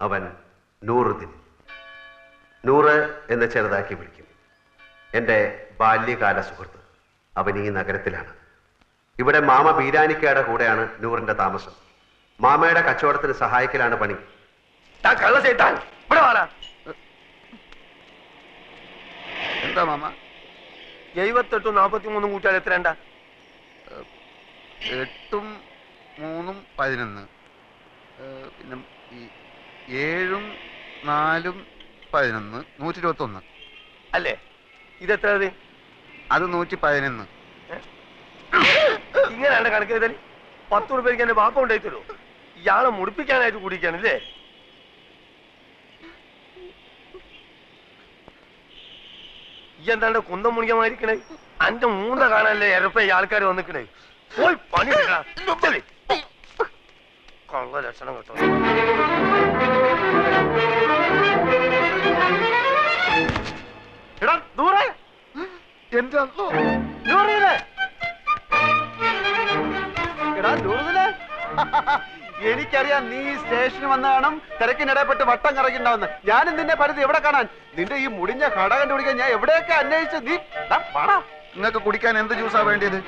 അവൻ നൂറുദ്ദീൻ. നൂറ് എന്ന് ചെറുതാക്കി വിളിക്കും. എൻ്റെ ബാല്യകാല സുഹൃത്ത്. അവൻ ഈ നഗരത്തിലാണ്. ഇവിടെ മാമ ബീരാനിക്കയുടെ കൂടെയാണ് നൂറിന്റെ താമസം. മാമയുടെ കച്ചവടത്തിന് സഹായിക്കലാണ് പണി. എന്താ മാമ? 78 43 കൂട്ടിയാൽ എത്രണ്ട? 8 3 11. പിന്നെ 7 4 11 121 അല്ലേ? ഇതെത്ര? അത് 111. ഇങ്ങനെയാണ് കണക്ക് ചെയ്താൽ 10 രൂപയ്ക്ക് എന്റെ ബാപ്പ ഉണ്ടായി തരുമോ? ഇയാളെ മുടിപ്പിക്കാനായിട്ട് കുടിക്കാണില്ലേ? ഈ എന്താണ്ട് കുന്തം മുണിക്കമായിരിക്കണേ? അന്റെ മൂന്ന കാണാനല്ലേ എരപ്പ ഈ ആൾക്കാർ വന്നിക്കണേ? പോയി പണി കള്ള ലക്ഷണം കേട്ടോ. എന്റെ എനിക്കറിയാം നീ സ്റ്റേഷനിൽ വന്ന കാണും തിരക്കിനിടപെട്ട് വട്ടം കറക്കിണ്ടാവുന്ന. ഞാനും നിന്നെ പരിധി എവിടെ കാണാൻ? നിന്റെ ഈ മുടിഞ്ഞ കട കണ്ടുപിടിക്കാൻ ഞാൻ എവിടെയൊക്കെ അന്വേഷിച്ച്. നീ നിങ്ങൾക്ക് കുടിക്കാൻ എന്ത് ജ്യൂസാ വേണ്ടിയത്?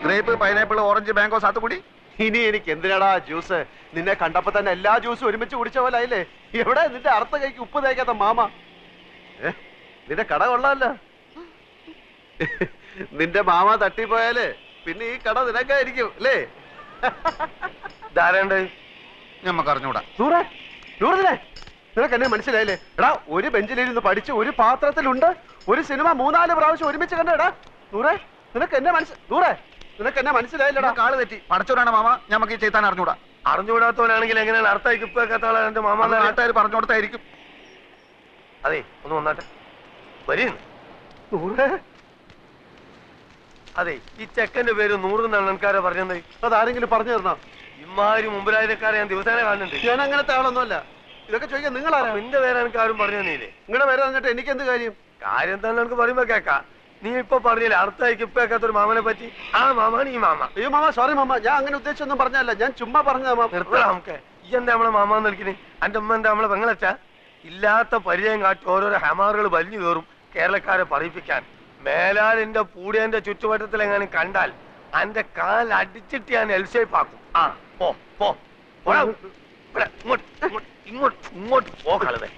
ഗ്രേപ്പ്, പൈനാപ്പിൾ, ഓറഞ്ച്, മാംഗോ, സാത്തുകുടി? ഇനി എനിക്ക് എന്തിനാടാ ജ്യൂസ്? നിന്നെ കണ്ടപ്പോ തന്നെ എല്ലാ ജ്യൂസും ഒരുമിച്ച് കുടിച്ച പോലെ ആയില്ലേ? എവിടെ നിന്റെ അർത്ഥ കൈക്ക് ഉപ്പ് തേക്കാത്ത മാമ? നിന്റെ കട കൊള്ളാമല്ലോ. നിന്റെ മാമ തട്ടിപ്പോയാല് പിന്നെ ഈ കട നിനക്കായിരിക്കും അല്ലേ? ധാരണ്ട് ഞമ്മക്ക് അറിഞ്ഞൂടാ. നിനക്ക് എന്നെ മനസ്സിലായില്ലേ? എടാ, ഒരു ബെഞ്ചിലിരുന്ന് പഠിച്ച് ഒരു പാത്രത്തിലുണ്ട് ഒരു സിനിമ 3-4 പ്രാവശ്യം ഒരുമിച്ച് കണ്ടേടാ. നിനക്ക് എന്നെ മനസ്സിലായില്ലടാ. കാള് തെറ്റി. പടച്ചോരാണ് മാമ. ഞമ്മക്ക് ഈ ചെയ്താൻ അറിഞ്ഞൂടാ. അറിഞ്ഞുകൂടാത്തവനാണെങ്കിൽ എങ്ങനെയാണ് അർത്ഥം ഇപ്പൊക്കാത്ത എന്റെ മാമ? നാട്ടുകാർ പറഞ്ഞു കൊടുത്തായിരിക്കും. അതെ, ഒന്ന് വന്നാട്ടെ. വരുന്നു. അതെ, ഈ ചെക്കന്റെ പേര് 100 എന്നാണ് ആൾക്കാരെ പറഞ്ഞത്. അതാരെങ്കിലും പറഞ്ഞു തരണോ? ഇമാരി മുമ്പിലായക്കാരെ ഞാൻ ദിവസേന കാണുന്നുണ്ട്. ഞാൻ അങ്ങനത്തെ ആളൊന്നുമല്ല. ഇതൊക്കെ ചോദിക്കാൻ നിങ്ങളാരാ? നിന്റെ പേര് എനിക്ക് ആരും പറഞ്ഞു തന്നില്ലേ? നിങ്ങളുടെ പേര് പറഞ്ഞിട്ട് എനിക്ക് എന്ത് കാര്യം? കാര്യം തന്നെ എനിക്ക് പറയുമ്പോ കേക്കാം. നീ ഇപ്പൊ പറഞ്ഞില്ലേ അർത്ഥമായിക്ക് ഇപ്പൊക്കാത്തൊരു മാമനെ പറ്റി? ആ മാമാണ് ഈ മാമ. അയ്യോ മാമ, സോറി മാമ, ഞാൻ അങ്ങനെ ഉദ്ദേശിച്ചൊന്നും പറഞ്ഞല്ല. ഞാൻ ചുമ്മാ പറഞ്ഞതാ മാമ. നിർത്തണം നമുക്ക്. ഈ എന്താ നമ്മളെ മാമാന്ന് വിളിക്കണേ? എന്റെ അമ്മ എന്താ നമ്മളെ പെങ്ങളച്ചാ? ഇല്ലാത്ത പരിചയം കാട്ടി ഓരോരോ ഹമാറുകൾ വലിഞ്ഞു കയറും കേരളക്കാരെ പറയിപ്പിക്കാൻ. മേലാൽ എന്റെ പൂടിയന്റെ ചുറ്റുവട്ടത്തിൽ എങ്ങാനും കണ്ടാൽ എന്റെ കാൽ അടിച്ചിട്ട് ഞാൻ എൽഷേപ്പാക്കും. ആ പോ പോ ഇങ്ങോട്ട് പോ കളവേ.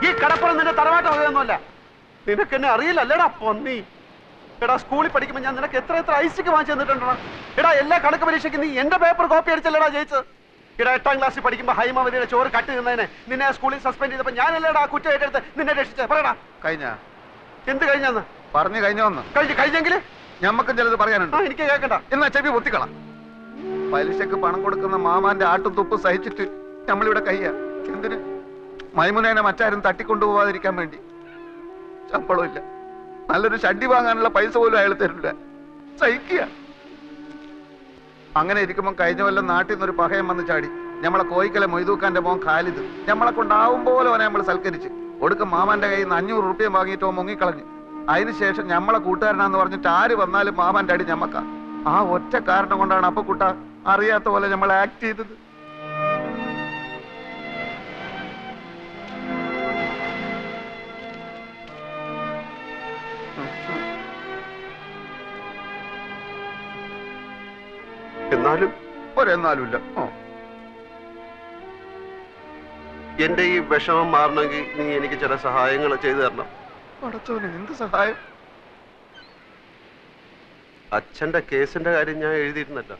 ഈ കടപ്പുറം നിന്റെ തറവാട്ട് വകയൊന്നുമല്ല. നിനക്ക് എന്നെ അറിയില്ലല്ലേടാ പൊന്നി. എടാ, സ്കൂളിൽ പഠിക്കുമ്പോ ഞാൻ നിനക്ക് എത്ര ഐസിക്ക് വാങ്ങിച്ചു തന്നിട്ടുണ്ടോ? എടാ, എല്ലാ കണക്ക് പരീക്ഷയ്ക്ക് നീ എന്റെ പേപ്പർ കോപ്പി അടിച്ചല്ലേടാ ജയിച്ചത്? എടാ, 8ാം ക്ലാസ്സിൽ പഠിക്കുമ്പോ ഹൈമാവതിയുടെ ചോറ് കട്ട് നിന്നതിനെ നിന്നെ സ്കൂളിൽ സസ്പെൻഡ് ചെയ്തപ്പോ ഞാനല്ലേടാ കുറ്റം ഏറ്റെടുത്ത് നിന്നെ രക്ഷിച്ചത്? പറയടാ. കഴിഞ്ഞ എന്ത് കഴിഞ്ഞാന്ന്? പറഞ്ഞു കഴിഞ്ഞോന്ന്. കഴിഞ്ഞെങ്കിൽ ഞമ്മക്കും ചിലത് പറയാനുണ്ട്. എനിക്ക് കേൾക്കണ്ട. എന്നാ ചെവി പൊത്തിക്കള. പലിശക്ക് പണം കൊടുക്കുന്ന മാമാന്റെ ആട്ടും തുപ്പ് സഹിച്ചിട്ട് നമ്മളിവിടെ കയ്യ. എന്തിന്? മൈമുനേനെ മറ്റാരും തട്ടിക്കൊണ്ടുപോവാതിരിക്കാൻ വേണ്ടി. ശമ്പളം ഇല്ല, നല്ലൊരു ഷഡ്ഡി വാങ്ങാനുള്ള പൈസ പോലും അയാൾ തരില്ല. സഹിക്കുക. അങ്ങനെ ഇരിക്കുമ്പോൾ കഴിഞ്ഞ കൊല്ലം നാട്ടിൽ നിന്നൊരു പഹയം വന്ന് ചാടി. നമ്മളെ കോയിക്കലെ മൊയ്തൂക്കാന്റെ മോൻ ഖാലിദ്. നമ്മളെ കൊണ്ടാവും പോലെ അവനെ നമ്മൾ സൽക്കരിച്ച് ഒടുക്കം മാമാന്റെ കയ്യിൽ നിന്ന് 500 റുപ്യ വാങ്ങിയിട്ട് മുങ്ങിക്കളഞ്ഞു. അതിനുശേഷം നമ്മളെ കൂട്ടുകാരനാന്ന് പറഞ്ഞിട്ട് ആര് വന്നാലും മാമാന്റെ അടി ഞമ്മക്ക. ആ ഒറ്റ കാരണം കൊണ്ടാണ് അപ്പൊ കുട്ട അറിയാത്ത പോലെ നമ്മൾ ആക്ട് ചെയ്തത്. എന്നാലും ഒരെന്നാലുമില്ല. എന്റെ ഈ വിഷമം മാറണമെങ്കിൽ നീ എനിക്ക് ചില സഹായങ്ങൾ ചെയ്തു തരണം. പടച്ചോനെ, എന്ത് സഹായം? അച്ഛന്റെ കേസിന്റെ കാര്യം ഞാൻ എഴുതിയിരുന്നല്ലോ.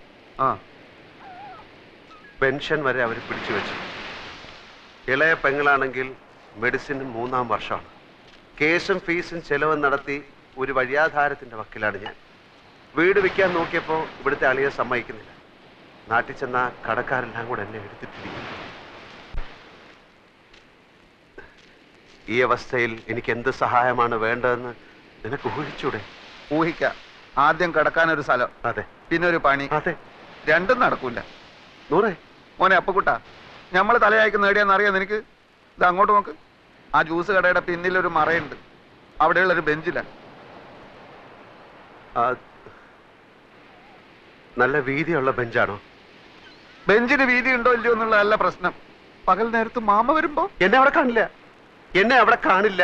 പെൻഷൻ വരെ അവർ പിടിച്ചു വെച്ചു. ഇളയ പെങ്ങളാണെങ്കിൽ മെഡിസിൻ 3-ാം വർഷമാണ്. കേസും ഫീസും ചെലവും നടത്തി ഒരു വഴിയാധാരത്തിന്റെ വക്കിലാണ് ഞാൻ. വീട് വിൽക്കാൻ നോക്കിയപ്പോൾ ഇവിടുത്തെ അളിയെ സമ്മതിക്കുന്നില്ല. നാട്ടിൽ ചെന്ന കടക്കാരെല്ലാം കൂടെ എന്നെ എടുത്തിട്ടിരിക്കുന്നു. ഈ അവസ്ഥയിൽ എനിക്ക് എന്ത് സഹായമാണ് വേണ്ടതെന്ന് നിനക്ക് ഊഹിച്ചൂടെ? ഊഹിക്കാം. ആദ്യം കിടക്കാനൊരു സ്ഥലം, അതെ, പിന്നെ ഒരു പണി. അതെ, രണ്ടും നടക്കൂല. നൂറേ. മോനെ അപ്പക്കുട്ടാ, നമ്മൾ തലയായിക്ക് നേടിയാന്ന് അറിയാം നിനക്ക്? ഇത് അങ്ങോട്ട് നോക്ക്. ആ ജ്യൂസ് കടയുടെ പിന്നിലൊരു മറയുണ്ട്, അവിടെയുള്ളൊരു ബെഞ്ചിലാ. നല്ല വീതിയുള്ള ബെഞ്ചാണോ? ബെഞ്ചിന് വീതി ഉണ്ടോ ഇല്ലയോ എന്നുള്ളതല്ല പ്രശ്നം. പകൽ നേരത്ത് മാമ വരുമ്പോ എന്നെ അവിടെ കാണില്ല, എന്നെ അവിടെ കാണില്ല.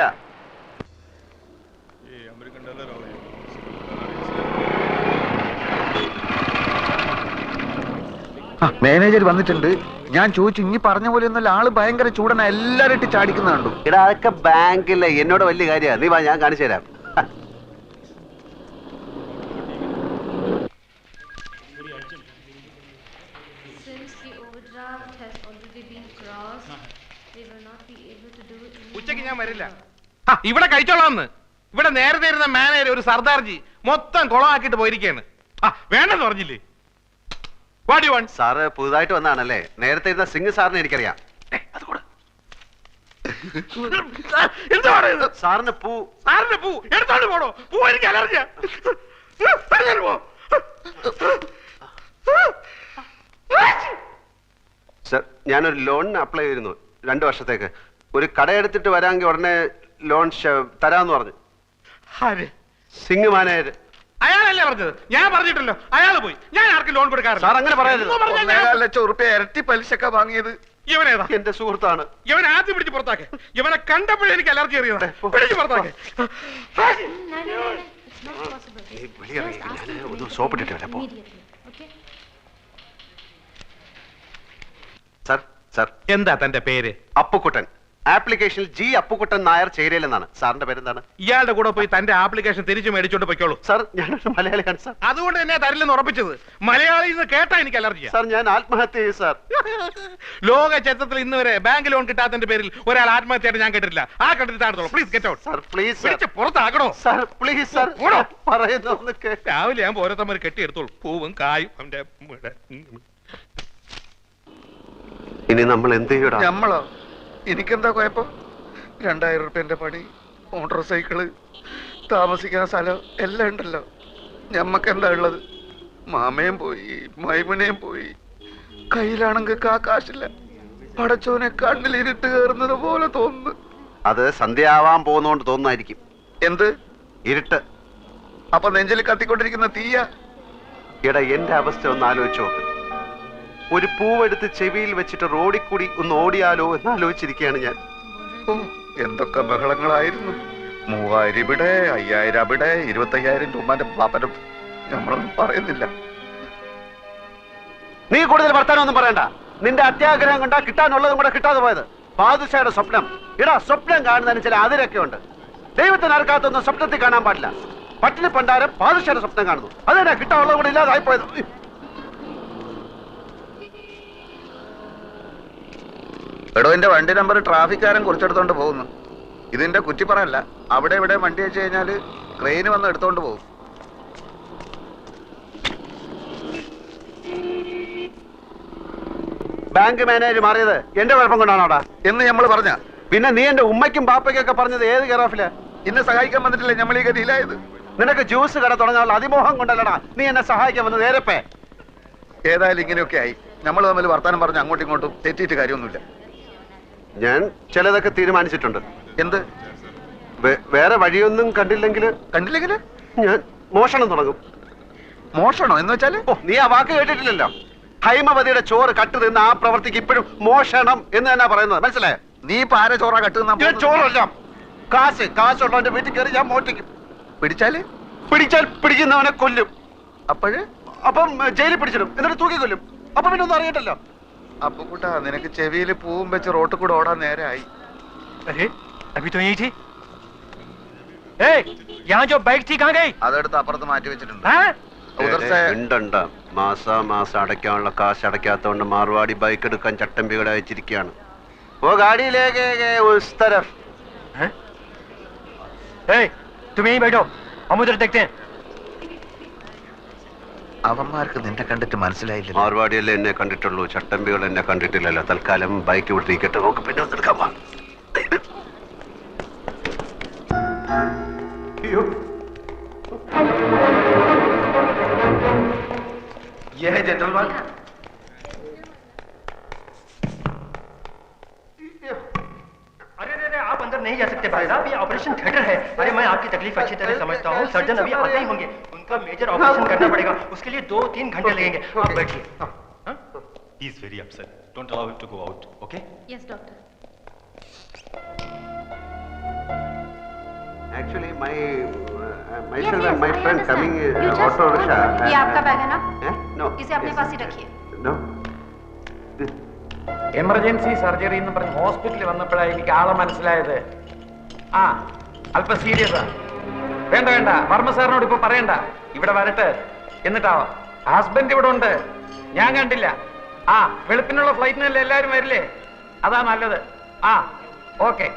മാനേജർ വന്നിട്ടുണ്ട്. ഞാൻ ചോദിച്ചു, ഇനി പറഞ്ഞ പോലെ ഒന്നല്ല, ആള് ഭയങ്കര ചൂടന, എല്ലാരും ഇട്ട് ചാടിക്കുന്ന കണ്ടു. എടാ അതൊക്കെ ബാങ്കിലെ എന്നോട് വലിയ കാര്യമാണ്. നീ വാ, ഞാൻ കാണിച്ചു തരാം. ഉച്ചക്ക് ഞാൻ വരില്ല. ഇവിടെ കഴിച്ചോളാന്ന്. ഇവിടെ നേരത്തെ ഇരുന്ന മാനേജർ ഒരു സർദാർജി മൊത്തം കുളമാക്കിട്ട് പോയിരിക്കാണ്. വേണ്ടെന്ന് പറഞ്ഞില്ലേ? സാറ് പുതുതായിട്ട് വന്നാണല്ലേ? നേരത്തെ ഇരുന്ന സിംഗ് സാറിനെ എനിക്കറിയാം. സാറിന് പൂ എടുത്തോണ്ട് പോണോ? പൂ എനിക്ക് അലർജിയാ. സർ, ഞാനൊരു ലോണിന് അപ്ലൈ ചെയ്തിരുന്നു 2 വർഷത്തേക്ക്. ഒരു കടയെടുത്തിട്ട് വരാമെങ്കിൽ ഉടനെ ലോൺ തരാമെന്ന് പറഞ്ഞു. സിംഗ് മാനേജർ. അയാളല്ലേ പറഞ്ഞത്? ഞാൻ പറഞ്ഞിട്ടല്ലോ, അയാള് പോയി. ഞാൻ ആർക്കും ലോൺ കൊടുക്കാറില്ല. സാർ അങ്ങനെ പറയരുത്. 1.25 ലക്ഷം റുപ്യ ഇരട്ടി പലിശക്ക വാങ്ങിയത് ഇവനേതാ? എന്റെ സുഹൃത്താണ്. ഇവൻ ആദ്യം പിടിച്ച് പുറത്താക്കെ. ഇവനെ കണ്ടപ്പോഴേ എനിക്ക് അലർജി അറിയാം. പിടിച്ച് പുറത്താക്കെ. സോപ്പിട്ടിട്ട് വരാം. സർ, സർ, എന്താ തന്റെ പേര്? അപ്പുക്കുട്ടൻ. ആപ്ലിക്കേഷനിൽ ജി അപ്പുക്കുട്ടൻ നായർ ചേരയിലെന്നാണ്. സാറിന്റെ പേരെന്താണ്? ഇയാളുടെ കൂടെ പോയി തന്റെ ആപ്ലിക്കേഷൻ തിരിച്ചു മേടിച്ചോണ്ട് പോയിക്കോളൂ. സാർ, ഞാനൊരു മലയാളിയാണ് സാർ. അതുകൊണ്ട് തന്നെ തരില്ലെന്ന് ഉറപ്പിച്ചത്. മലയാളിയിൽ നിന്ന് കേട്ടാ എനിക്ക് അലർജിയാ. സാർ, ഞാൻ ആത്മഹത്യ ചെയ്യും സാർ. ലോക ചരിത്രത്തിൽ ഇന്ന് വരെ ബാങ്ക് ലോൺ കിട്ടാത്തതിന്റെ പേരിൽ ഒരാൾ ആത്മഹത്യയായിട്ട് ഞാൻ കേട്ടിട്ടില്ല. ആ കണ്ടിട്ട് താഴത്തോളൂ. Please get out. Sir, please പിടിച്ച് പുറത്താക്കണോ? Sir, please sir. പറയുന്നു. രാവിലെ ഞാൻ ഓരോരുത്തമ്മ കെട്ടിയെടുത്തോളൂ. പൂവും കായും അവന്റെ. ഇനി നമ്മൾ എന്ത് ചെയ്യണം? നമ്മളോ? എനിക്കെന്താ കുഴപ്പം? 2000 റുപ്യന്റെ പണി, മോട്ടോർ സൈക്കിള്, താമസിക്കാൻ സ്ഥലം എല്ലാം ഉണ്ടല്ലോ. ഞമ്മക്കെന്താ ഉള്ളത്? മാമയും പോയി, മൈമുനയും പോയി, കയ്യിലാണെങ്കിൽ കാശില്ല. പടച്ചോനെ കണ്ണിലിരുട്ട് കയറുന്നത് പോലെ തോന്നുന്നു. അത് സന്ധ്യയാവാൻ പോകുന്നോണ്ട് തോന്നുന്നായിരിക്കും. എന്ത് ഇരുട്ട്? അപ്പൊ നെഞ്ചിൽ കത്തിക്കൊണ്ടിരിക്കുന്ന തീയ. എടാ, എന്റെ അവസ്ഥ ഒന്ന് ആലോചിച്ച് നോക്ക്. ഒരു പൂവെടുത്ത് ചെവിയിൽ വെച്ചിട്ട് റോഡിൽ കൂടി ഒന്ന് ഓടിയാലോ എന്ന് ആലോചിച്ചിരിക്കുകയാണ് ഞാൻ. ഓ, എന്തൊക്കെ ബഹളങ്ങളായിരുന്നു. 3000 ഇവിടെ, 5000 അവിടെ, 25,000 രൂപന്റെ പാപ്പനും. നമ്മളൊന്നും പറയുന്നില്ല. നീ കൂടുതൽ വർത്താനൊന്നും പറയണ്ട. നിന്റെ അത്യാഗ്രഹം കൊണ്ടാ കിട്ടാനുള്ളതും കൂടെ കിട്ടാതെ പോയത്. ബാദുഷയുടെ സ്വപ്നം. എടാ, സ്വപ്നം കാണുന്നതിന് ചില അതിരൊക്കെ ഉണ്ട്. ദൈവത്തിന് അർക്കാത്തൊന്നും സ്വപ്നത്തിൽ കാണാൻ പാടില്ല. പട്ടിണി പണ്ടാരം ബാദുഷയുടെ സ്വപ്നം കാണുന്നു. അതെന്നാ കിട്ടാനുള്ളത് കൂടെ ഇല്ലാതായി പോയത്. എടോ, എന്റെ വണ്ടി നമ്പർ ട്രാഫിക്കാരൻ കുറിച്ചെടുത്തോണ്ട് പോകുന്നു. ഇതിന്റെ കുറ്റിപ്പറല്ല. അവിടെ ഇവിടെ വണ്ടി വെച്ച് കഴിഞ്ഞാല് ട്രെയിന് വന്ന് എടുത്തോണ്ട് പോകും. ബാങ്ക് മാനേജർ മാറിയത് എന്റെ കുഴപ്പം കൊണ്ടാണോടാ എന്ന് നമ്മൾ പറഞ്ഞ? പിന്നെ നീ എന്റെ ഉമ്മയ്ക്കും പാപ്പയ്ക്കൊക്കെ പറഞ്ഞത് ഏത് കെയറോഫില്? ഇന്നെ സഹായിക്കാൻ വന്നിട്ടില്ലേ നമ്മൾ ഈ ഗതിയിലായത്? നിനക്ക് ജ്യൂസ് കട തുടങ്ങാനുള്ള അതിമോഹം കൊണ്ടല്ലടാ നീ എന്നെ സഹായിക്കാൻ വന്നത്. നേരപ്പേ ഏതായാലും ഇങ്ങനെയൊക്കെ ആയി. നമ്മൾ തമ്മിൽ വർത്താനം പറഞ്ഞ് അങ്ങോട്ടും ഇങ്ങോട്ടും തെറ്റിയിട്ട് കാര്യമൊന്നുമില്ല. ഞാൻ ചിലതൊക്കെ തീരുമാനിച്ചിട്ടുണ്ട്. എന്ത്? വേറെ വഴിയൊന്നും കണ്ടില്ലെങ്കില് ഞാൻ മോഷണം തുടങ്ങും. മോഷണോ എന്ന് വെച്ചാല്? ഓ, നീ ആ വാക്ക് കേട്ടിട്ടില്ലല്ലോ. ഹൈമവതിയുടെ ചോറ് കട്ട് തിന്ന ആ പ്രവർത്തിക്ക് ഇപ്പോഴും മോഷണം എന്ന് തന്നെ പറയുന്നത്. മനസ്സിലായോ? നീ ഇപ്പൊ ആരെ ചോറാ കട്ടുന്ന? ചോറല്ല, കാശുള്ളവന്റെ വീട്ടിൽ കയറി ഞാൻ മോട്ടിക്കും. പിടിച്ചാൽ പിടിക്കുന്നവനെ കൊല്ലും. അപ്പം ജയിലിൽ പിടിച്ചിടും, എന്നിട്ട് തൂക്കി കൊല്ലും. അപ്പൊ പിന്നെ ഒന്നും അറിയട്ടല്ലോ. അപ്പൊ കൂട്ടാ, നിനക്ക് ചെവിയിൽ പൂവും വെച്ച് റോട്ടിൽ കൂടെ ഓടാൻ നേരായി. അതെടുത്ത് അപ്പുറത്ത് മാറ്റി വെച്ചിട്ടുണ്ട്. മാസം അടയ്ക്കാനുള്ള കാശ് അടയ്ക്കാത്തോണ്ട് മാർവാടി ബൈക്ക് എടുക്കാൻ ചട്ടമ്പികളെ വെച്ചിരിക്കുകയാണ്. ഓ ഗാഡിയിലേക്ക് അവന്മാർക്ക് നിന്നെ കണ്ടിട്ട് മനസ്സിലായില്ല. മാർവാടിയല്ലേ എന്നെ കണ്ടിട്ടുള്ളൂ, ചട്ടമ്പികൾ എന്നെ കണ്ടിട്ടില്ലല്ലോ. തൽക്കാലം ബൈക്ക് വിട്ടിരിക്കട്ടെ, നമുക്ക് പിന്നെ എടുക്കാൻ. അയ്യോ ये है जनरल वार्ड। अरे अरे आप अंदर नहीं जा सकते भाई साहब, ये ऑपरेशन थिएटर है। अरे मैं आपकी तकलीफ अच्छी तरह समझता हूँ, सर्जन अभी आते ही होंगे, उनका मेजर ऑपरेशन करना पड़ेगा, उसके लिए 2-3 घंटे लगेंगे। आप बैठिए। He is very upset. Don't allow him to go out, okay? Yes, doctor. Actually, myself Yes, and my I friend understand. coming You just auto hold rickshaw. it. ये आपका बैग है ना? No. इसे अपने पास ही रखिए। No. എമർജൻസി സർജറി എന്ന് പറഞ്ഞ് ഹോസ്പിറ്റലിൽ വന്നപ്പോഴാണ് എനിക്ക് ആളെ മനസ്സിലായത്. ആ അല്പം സീരിയസാ. വേണ്ട വേണ്ട, വർമ്മ സാറിനോട് ഇപ്പൊ പറയണ്ട, ഇവിടെ വരട്ടെ. എന്നിട്ടാവാ ഹസ്ബൻഡ് ഇവിടെ ഉണ്ട്, ഞാൻ കണ്ടില്ല. ആ വെളുപ്പിനുള്ള ഫ്ലൈറ്റിനല്ലേ എല്ലാവരും വരില്ലേ? അതാ നല്ലത്. ആ ഓക്കെ.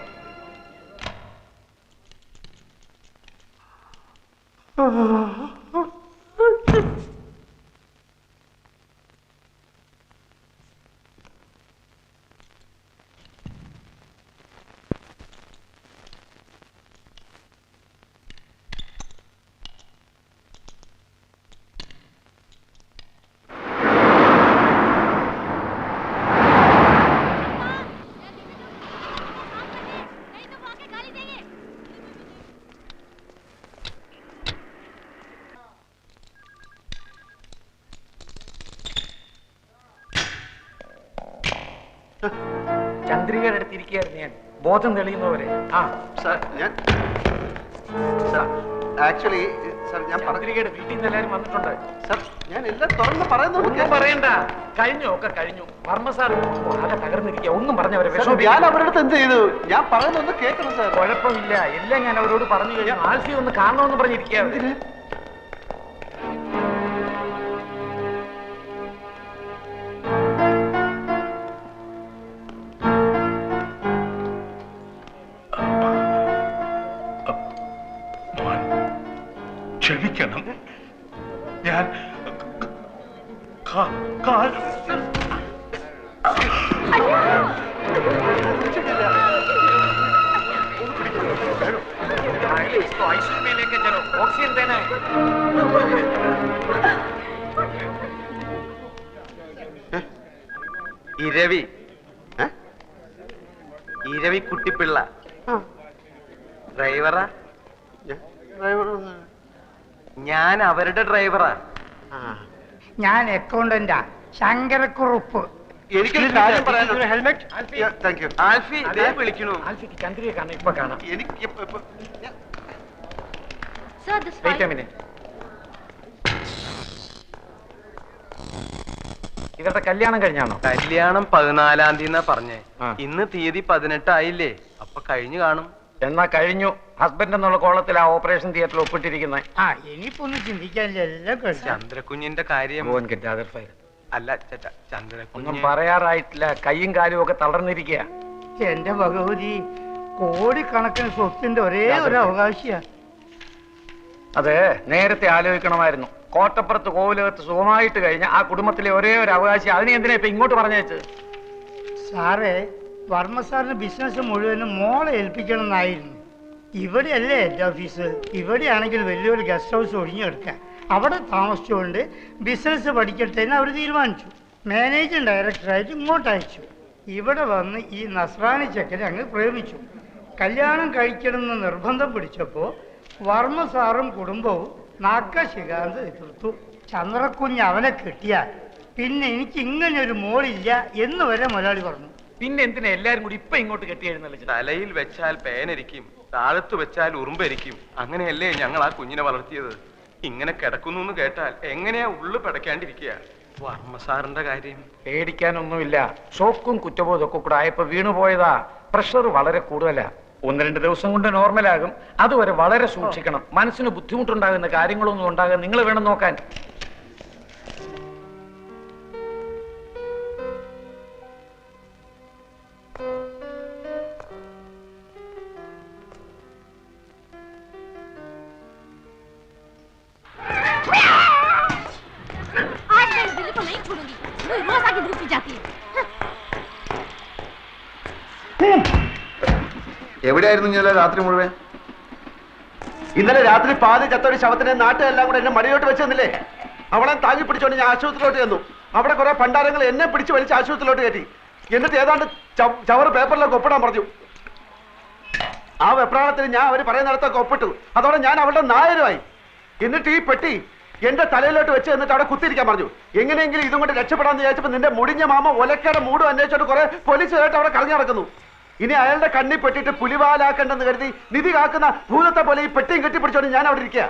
ചന്ദ്രികയുടെ അടുത്തിരിക്കുകയായിരുന്നു ഞാൻ, ബോധം തെളിയുന്നവരെ. ആ സാർ ഞാൻ ആക്ച്വലി സാർ ഞാൻ ചന്ദ്രികയുടെ വീട്ടിൽ നിന്ന് എല്ലാവരും വന്നിട്ടുണ്ട്. സാർ ഞാൻ എല്ലാം തുറന്ന് പറയുന്നു. ഒന്നും പറയണ്ട, കഴിഞ്ഞു, ഒക്കെ കഴിഞ്ഞു. വർമ്മ സാർ ആകെ തകർന്നിരിക്കുക. ഒന്നും പറഞ്ഞവരെ ഞാൻ അവരുടെ അടുത്ത് എന്ത് ചെയ്തു? ഞാൻ പറയുന്നൊന്ന് കേൾക്കണം സാർ. കുഴപ്പമില്ല, എല്ലാം ഞാൻ അവരോട് പറഞ്ഞു കഴിഞ്ഞു. ആൽഫി ഒന്ന് കാണണമെന്ന് പറഞ്ഞിരിക്കുക. ക്ഷമിക്കണം, ഞാൻ ഓക്സിജൻ തന്നെ. ഇരവി കുട്ടിപ്പിള്ള ഡ്രൈവറാ? ഞാൻ അവരുടെ ഡ്രൈവറാ. ഞാൻ അക്കൗണ്ടന്റാ, ശങ്കരക്കുറുപ്പ്. എനിക്കൊരു കാര്യം പറയാനുണ്ട്. ഹെൽമെറ്റ്. Thank you. ആൽഫി ദേ വിളിക്കണു. ആൽഫിക്ക് ചന്ദ്രിയെ കാണാം, ഇപ്പൊ കാണാം. എനിക്ക് Sir, this wait a file. Minute. ഇവരുടെ കല്യാണം കഴിഞ്ഞാണോ? കല്യാണം 14-ാം തീയതി പറഞ്ഞേ. ആ. ഇന്ന് തീയതി 18 ആയില്ലേ? അപ്പൊ കഴിഞ്ഞു കാണും. എന്നാ കഴിഞ്ഞു. ഹസ്ബൻഡ് എന്നുള്ള കോളത്തിൽ ആ ഓപ്പറേഷൻ തിയേറ്ററിൽ ഒപ്പിട്ടിരിക്കുന്നത്. ആ ഇനിയിപ്പോ ഒന്നും ചിന്തിക്കാനില്ല, എല്ലാം കഴിഞ്ഞു. ചന്ദ്രകുഞ്ഞിന്റെ കാര്യം അല്ല ചേട്ടാ, ഒന്നും ചന്ദ്രകുഞ്ഞ് പറയാറായിട്ടില്ല. കൈയും കാലും ഒക്കെ തളർന്നിരിക്കുക. എന്റെ ഭഗവതി, കോടിക്കണക്കിന് സ്വത്തിന്റെ ഒരേ ഒരു അവകാശിയാ. അത് നേരത്തെ ആലോചിക്കണമായിരുന്നു. കോട്ടപ്പുറത്ത് കോവിലകത്ത് സുഖമായിട്ട് കഴിഞ്ഞ ആ കുടുംബത്തിലെ ഒരേ ഒരു അവകാശി, അതിനെ എന്തിനാ ഇപ്പൊ ഇങ്ങോട്ട് പറഞ്ഞേച്ച്? സാറേ, വർമ്മ സാറിന് ബിസിനസ് മുഴുവനും മോളെ ഏൽപ്പിക്കണം എന്നായിരുന്നു. ഇവിടെയല്ലേ എൻ്റെ ഓഫീസ്. ഇവിടെയാണെങ്കിൽ വലിയൊരു ഗസ്റ്റ് ഹൗസ് ഒഴിഞ്ഞെടുക്കാൻ, അവിടെ താമസിച്ചുകൊണ്ട് ബിസിനസ് പഠിക്കട്ടെ എന്ന് അവർ തീരുമാനിച്ചു. മാനേജിങ് ഡയറക്ടറായിട്ട് ഇങ്ങോട്ട് അയച്ചു. ഇവിടെ വന്ന് ഈ നസ്രാണി ചെക്കനെ അങ്ങ് പ്രേമിച്ചു. കല്യാണം കഴിക്കണമെന്ന് നിർബന്ധം പിടിച്ചപ്പോൾ വർമ്മ സാറും കുടുംബവും നാക്കശികാന്ത് എതിർത്തു. ചന്ദ്രക്കുഞ്ഞ് അവനെ കിട്ടിയാൽ പിന്നെ എനിക്ക് ഇങ്ങനെ ഒരു മോളില്ല എന്ന് വരെ മുതലാളി പറഞ്ഞു. പിന്നെ എന്തിനാ എല്ലാരും കൂടി ഇപ്പൊ ഇങ്ങോട്ട് കെട്ടി എഴുന്നള്ളിച്ചത്? തലയിൽ വെച്ചാൽ പേനരിക്കും, താഴത്ത് വെച്ചാൽ ഉറുമ്പരിക്കും. അങ്ങനെയല്ലേ ഞങ്ങൾ ആ കുഞ്ഞിനെ വളർത്തിയത്. ഇങ്ങനെ കിടക്കുന്നു എന്ന് കേട്ടാൽ എങ്ങനെയാ ഉള്ളു പിടയ്ക്കാണ്ടിരിക്കുക. വർമ്മ സാറിന്റെ കാര്യം പേടിക്കാനൊന്നുമില്ല. ഷോക്കും കുറ്റബോധവും ഒക്കെ കൂടെ ആയപ്പോ വീണുപോയതാ. പ്രഷർ വളരെ കൂടുതലാ. 1-2 ദിവസം കൊണ്ട് നോർമലാകും. അതുവരെ വളരെ സൂക്ഷിക്കണം. മനസ്സിന് ബുദ്ധിമുട്ടുണ്ടാകുന്ന കാര്യങ്ങളൊന്നും ഉണ്ടാകാൻ നിങ്ങൾ വേണം നോക്കാൻ. आज मैं इस दिल्ली को नहीं छोड़ूंगी। वो रोज आके धूप पी जाती है। എവിടെയായിരുന്നു ഇന്നലെ രാത്രി മുഴുവൻ? ഇന്നലെ രാത്രി പാതി ചത്തൊരു ശവത്തിനെ നാട്ടുകാരെല്ലാം കൂടെ എന്നെ മടിയോട്ട് വെച്ച് തന്നില്ലേ? അവളെ താങ്ങി പിടിച്ചോണ്ട് ഞാൻ ആശുപത്രിയിലോട്ട് ചെന്നു. അവിടെ കുറെ പണ്ടാരങ്ങൾ എന്നെ പിടിച്ച് വലിച്ച് ആശുപത്രിയിലോട്ട് കയറ്റി. എന്നിട്ട് ഏതാണ്ട് ചവറ് പേപ്പറിലൊക്കെ ഒപ്പിടാൻ പറഞ്ഞു. ആ വെപ്രാളത്തിന് ഞാൻ അവർ പറയുന്നിടത്തൊക്കെ ഒപ്പിട്ടു. അതോടെ ഞാൻ അവളുടെ നായരുമായി. എന്നിട്ട് ഈ പെട്ടി എന്റെ തലയിലോട്ട് വെച്ച് എന്നിട്ട് അവിടെ കുത്തിരിക്കാൻ പറഞ്ഞു. എങ്ങനെയെങ്കിലും ഇതും കൊണ്ട് രക്ഷപ്പെടാന്ന് വിചാരിച്ചപ്പോൾ നിന്റെ മുടിഞ്ഞ മാമ ഒലക്കയുടെ മൂടും അന്വേഷിച്ചോട്ട് കുറെ പോലീസുകാരായിട്ട് അവിടെ കളഞ്ഞു നടക്കുന്നു. ഇനി അയാളുടെ കണ്ണി പെട്ടിട്ട് പുലിവാലാക്കണ്ടെന്ന് കരുതി നിധി കാക്കുന്ന ഭൂതത്തെ പോലെ ഈ പെട്ടിയും കെട്ടിപ്പിടിച്ചോണ്ട് ഞാൻ അവിടെ ഇരിക്കുക.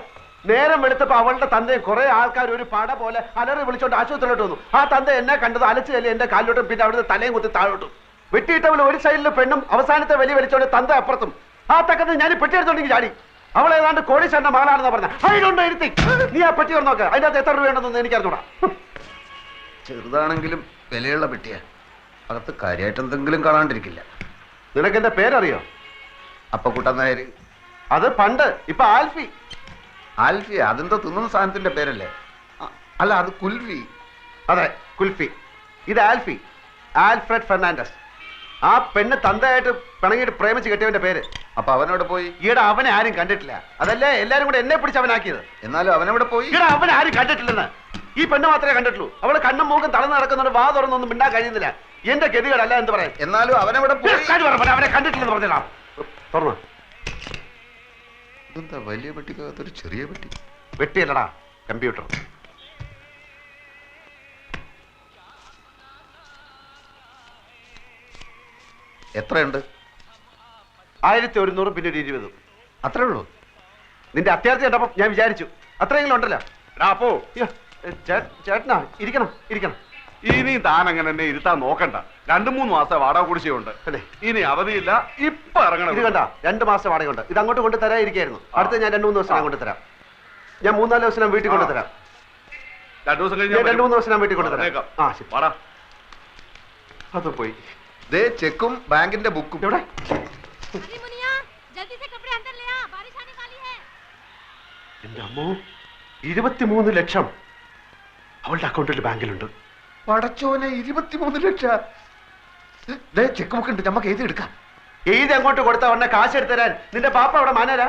നേരം വെളുത്തപ്പോ അവളുടെ തന്തയെ കുറെ ആൾക്കാർ ഒരു പട പോലെ അലറി വിളിച്ചോണ്ട് ആശുപത്രിയിലോട്ട് വന്നു. ആ തന്ത എന്നെ കണ്ടത് അലച്ചു തല്ലി എന്റെ കാലിലോട്ടും പിന്നെ അവിടുത്തെ തലയും കുത്തി താഴോട്ടും. വെട്ടിയിട്ടവൾ ഒരു സൈഡിൽ പെണ്ണും അവസാനത്തെ വലി വലിച്ചോണ്ട് തന്ത അപ്പുറത്തും. ആ തക്കത്ത് ഞാൻ പെട്ടി എടുത്തോണ്ടെങ്കിൽ ചാടി. അവൾ ഏതാണ്ട് കോടീശ്വരന്റെ മകളാണെന്ന് പറഞ്ഞ അതിലുണ്ടോ ഇരുത്തി. നീ ആ പെട്ടി തുറന്നു നോക്ക്. അതിനകത്ത് എത്ര രൂപയുണ്ടെന്ന് എനിക്കറിഞ്ഞൂടാ. ചെറുതാണെങ്കിലും വിലയുള്ള പെട്ടിയാ. അകത്ത് കാര്യമായിട്ട് എന്തെങ്കിലും കാണാണ്ടിരിക്കില്ല. നിനക്ക് എന്റെ പേരറിയോ? അപ്പക്കുട്ടൻ നായർ. അത് പണ്ട്. ഇപ്പൊ ആൽഫി. ആൽഫി അതെന്തോ തിന്നുന്ന സാധനത്തിന്റെ പേരല്ലേ? അല്ല, അത് കുൽഫി. അതെ, കുൽഫി. ഇത് ആൽഫി, ആൽഫ്രഡ് ഫെർണാണ്ടസ്. ആ പെണ്ണ് തന്തയായിട്ട് പിണങ്ങിയിട്ട് പ്രേമിച്ച് കെട്ടിയവന്റെ പേര്. അപ്പൊ അവനോട് പോയി? ഈടെ അവനെ ആരും കണ്ടിട്ടില്ല. അതല്ലേ എല്ലാരും കൂടെ എന്നെ പിടിച്ച് അവനാക്കിയത്. എന്നാലും അവനവിടെ പോയി? ഈടെ അവനെ ആരും കണ്ടിട്ടില്ലെന്ന്. ഈ പെണ്ണ് മാത്രമേ കണ്ടിട്ടുള്ളൂ. അവള് കണ്ണും മൂക്കും തളർന്ന് നടക്കുന്നതുകൊണ്ട് വാ തുറന്നൊന്നും മിണ്ടാൻ കഴിയുന്നില്ല. എന്റെ ഗതികളല്ല എന്ന് പറയാം. എന്നാലും അവനവിടെ പോയി? അവനെ കണ്ടിട്ടില്ലെന്ന് പറഞ്ഞാ തുറന്നു. ഇതെന്താ വലിയ പെട്ടിക്കകത്തൊരു ചെറിയ പെട്ടി? വെട്ടിയല്ലടാ, കമ്പ്യൂട്ടർ. എത്രയുണ്ട്? 1100 പിന്നെ 20. അത്രേ ഉള്ളൂ? നിന്റെ അത്യാവശ്യം കണ്ടപ്പോ ഞാൻ വിചാരിച്ചു അത്രയെങ്കിലും ഉണ്ടല്ലോ. അപ്പോ ചേട്ടനാ ഇരിക്കണം ഇരിക്കണം. ഇനി താൻ അങ്ങനെ എന്നെ ഇരുത്താൻ നോക്കണ്ട. 2-3 മാസം വാടക കുടിശ്ശിയുണ്ട്. ഇനി അവധിയില്ല. ഇപ്പൊ ഇറങ്ങണം. ഇത് കണ്ട 2 മാസം വാടകയുണ്ട്. ഇത് അങ്ങോട്ട് കൊണ്ട് തരാതിരിക്കായിരുന്നു. അടുത്ത ഞാൻ 2-3 ദിവസം കൊണ്ട് തരാം. ഞാൻ 3-4 ദിവസം വീട്ടിൽ കൊണ്ട് തരാം. 2 ദിവസം കഴിഞ്ഞ് 2-3 ദിവസം വീട്ടിൽ കൊണ്ട് തരാം. ആ ശരി. വാടാ. അത് പോയി. ദേ ചെക്കും ബാങ്കിന്റെ ബുക്കും. എവിടെ? എന്റെ അമ്മോ, 23 ലക്ഷം അവളുടെ അക്കൗണ്ടിൽ ബാങ്കിലുണ്ട്. പടച്ചോനെ, 23 ലക്ഷം. ചെക്ക് ബുക്ക് ഉണ്ട്, നമുക്ക് എഴുതി എടുക്കാം. എഴുതി അങ്ങോട്ട് കൊടുത്ത ഉടനെ കാശ് എടുത്തു തരാൻ നിന്റെ പാപ്പ അവിടെ മാനേരാ?